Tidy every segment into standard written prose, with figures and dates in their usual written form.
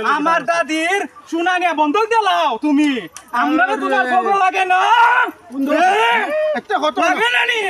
আমার দাদির শুনানিয়া বন্ধক দিলাও তুমি আমরা তোমার খবর লাগে না একটা কথা লাগে না নি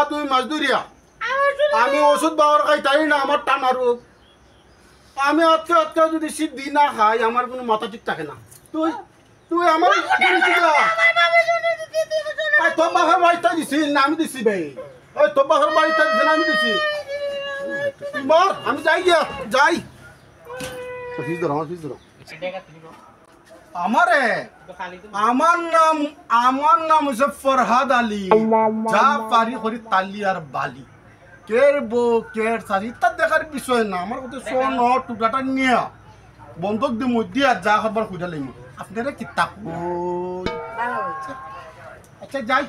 তুই মাছ ধরিয়া আমি ওষুধ বাবার খাই তাই না আমার টানা রোগ আমি আজকে আজকে যদি শীত দিই না খাই আমার কোনো মাথা ঠিক থাকে না তুই তুই আমার তোর বাবার বাড়িটা দিছি না আমি দিছি ভাই ওই তোর বাবার বাড়িটা দিছি না আমি দিছি তুই মর আমি যাই গিয়া যাই ফিস ধরো আমার ফিস ধরো আমারে আমার নাম হচ্ছে ফরহাদ আলী যা পারি করি তালি আর বালি কের বো কের সারি তার দেখার বিষয় না আমার কাছে সোন টুকরাটা নিয়ে বন্ধক দিয়ে মধ্যে আর যা করবার খুঁজা লাগবে আপনারা কি তাকবো আচ্ছা যাই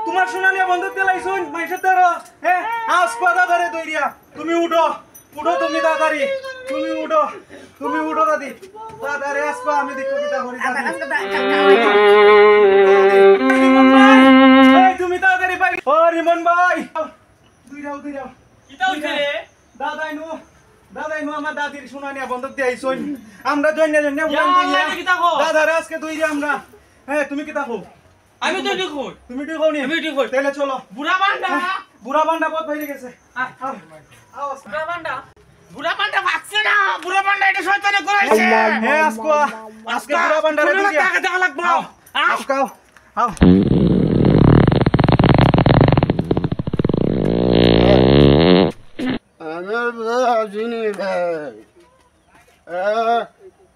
তোমার শুনানিয়া বন্ধক দিলাইছুন মাইসের ধরো হ্যাঁ আজ কথা ধরে দইরিয়া তুমি উঠো উঠো তুমি দাদারি তুমি উঠো দাদি দাদারে আসবা আমি দেখো কিটা করি এই তুমি তাড়াতাড়ি পাই ও রিমন ভাই দুই যাও কিটা হইছে রে দাদাই নু আমার দাদির শুনানিয়া বন্ধক দিয়াইছুন আমরা জন্য বলেন দাদারে আজকে দইরিয়া আমরা হ্যাঁ তুমি কিটা কও আমি তো ঠিক হই তুমি ঠিক হও নি আমি ঠিক হই তাহলে চলো বুড়া বান্ডা বহুত বাইরে গেছে আও বুড়া বান্ডা ভাগছে না বুড়া বান্ডা এটা শয়তানে করাইছে হ্যাঁ আজকে বুড়া বান্ডা রে টাকা দেখা লাগবে আজকে আও আমার আজিনি ভাই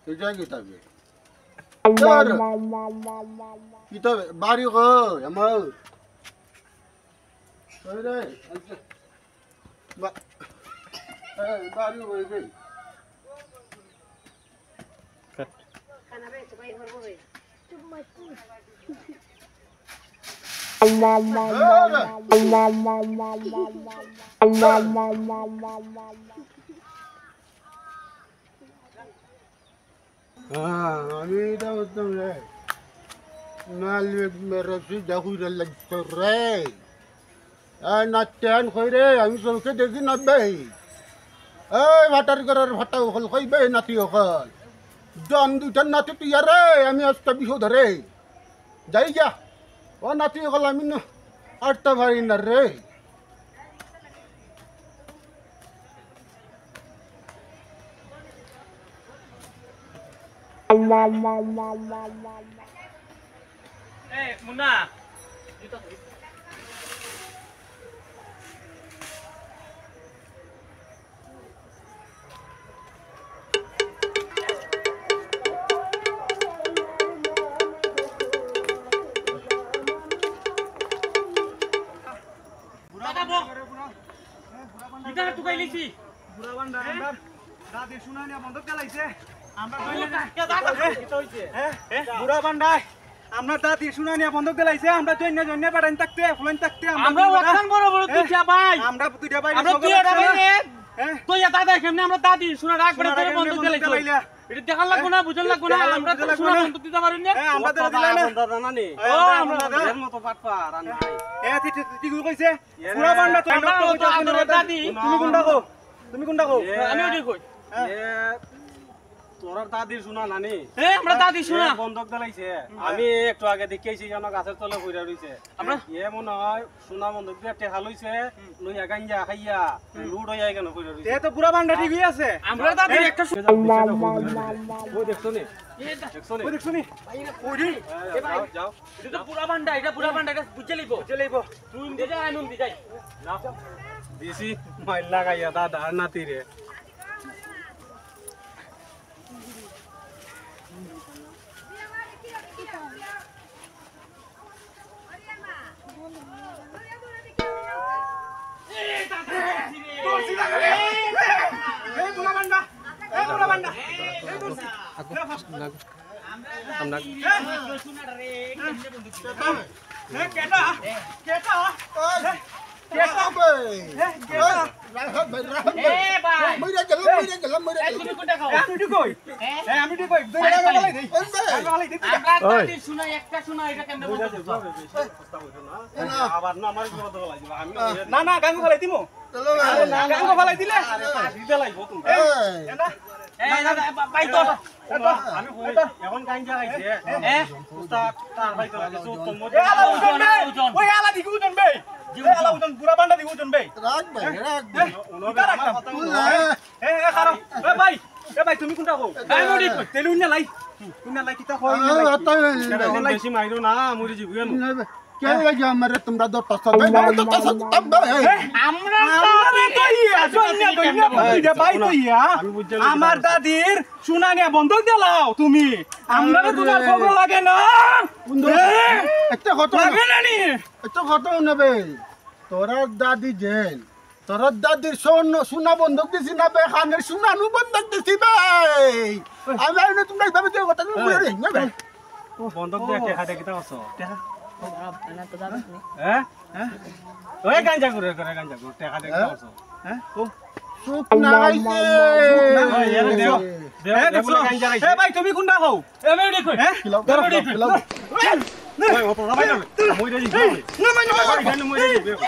তুই যা কিতাবে কিতাবে বাড়ি কই আমার রে বাড়ি কই রে খানা বে তো ভাই করব রে আমি এটা বলতাম রে মালিক মেরে দেখুই লাগতো রে নাচতেন কই রে আমি চোখে দেখি না ভাই এই ভাটার ঘরের ভাটা হল কইবে নাতি হল জন দুইটার নাতি তুই রে আমি আজকে বিহু ধরে যাই যা ও নাতি হল আমি না আটটা ভাই না রে মুন্না দাদি শুনানিয়া বন্ধক দিলাইছে আমরা বুড়া বান্ডায় আমরা দাদি শুনানিয়া বন্ধক দিলাইছে আমরা জন্য পাঠাইন থাকতে ফুলাইন থাকতে আমরা ওখান বড় বড় দুইটা ভাই আমরা দুইটা ভাই আমরা দুইটা ভাই তো ইয়া দাদা কেমনে আমরা দাদি শুনা রাখ করে বন্ধক দিলাইছে এটা দেখার লাগবো না বুঝন লাগবো না আমরা তো শুনা বন্ধক দিতে পারি না আমরা তো দিলাই না দাদা নানি ও আমরা এর মতো পাটপার আর নাই ঠিক কইছে বুড়া বান্ডা তো দাদি তুমি কোনটা কও আমি ওই কই তোরার দাদির শোনা নানি আমরা দাদি শোনা বন্ধক দিলাইছে আমি একটু আগে দেখেছি যেন গাছের তলে পড়ে রইছে আমরা মনে হয় সোনা বন্ধক দিয়ে টেহা লইছে লইয়া গাঞ্জা খাইয়া লুড হইয়া কেন পড়ে রইছে এ তো পুরা বান্ডা ঠিকই আছে আমরা দাদির একটা ওই দেখছো নি ওই দেখছো নি ওই যাও যাও এটা তো পুরা বান্ডা এটা বুঝে লইব তুই দে যা আমি দি যাই দিছি মাইল লাগাইয়া দাদা আর নাতি রে আবার না আমার কি কথা বলা যাবে আমি না না গাঙ্গু ফলাই দিমু গাঙ্গু ফলাই দিলে দিতে লাগবো তুমি আমি এখন গাঞ্জা খাইছে উস্তাদ তার ভাই তো উত্তম ওই আলা দিকে উজন বে আলা উজন পুরা বান্ডা দিকে উজন বে রাখ ভাই এ ভাই তুমি কোনটা কও তেল উন্না লাই কিতা কই বেশি মাইরো না মরি যাবো क्या लगे हमारे तुमरा दो टसा भाई तो टसा तब আমার দাদির শুনানিয়া বন্ধক দিলাও তুমি আমরা তোমার খবর লাগে না একটা কথা লাগে না নি একটা কথা নেবে তোরা দাদি জেল তোরা দাদির সোনা বন্ধক দিছি না বে খানের সোনানু বন্ধক দিছি ভাই আমি তোমরা এইভাবে যে কথা নেবে বন্ধক দিয়ে টেকা দেখিতা আছো হ্যাঁ ওই গাঞ্জা করে টেকা দেখিতা আছো হ্যাঁ সুখ নাইছে এ ভাই তুমি কোনটা কও আমি দেখো হ্যাঁ ওই ওপর ভাই না মই দেই না মই দেই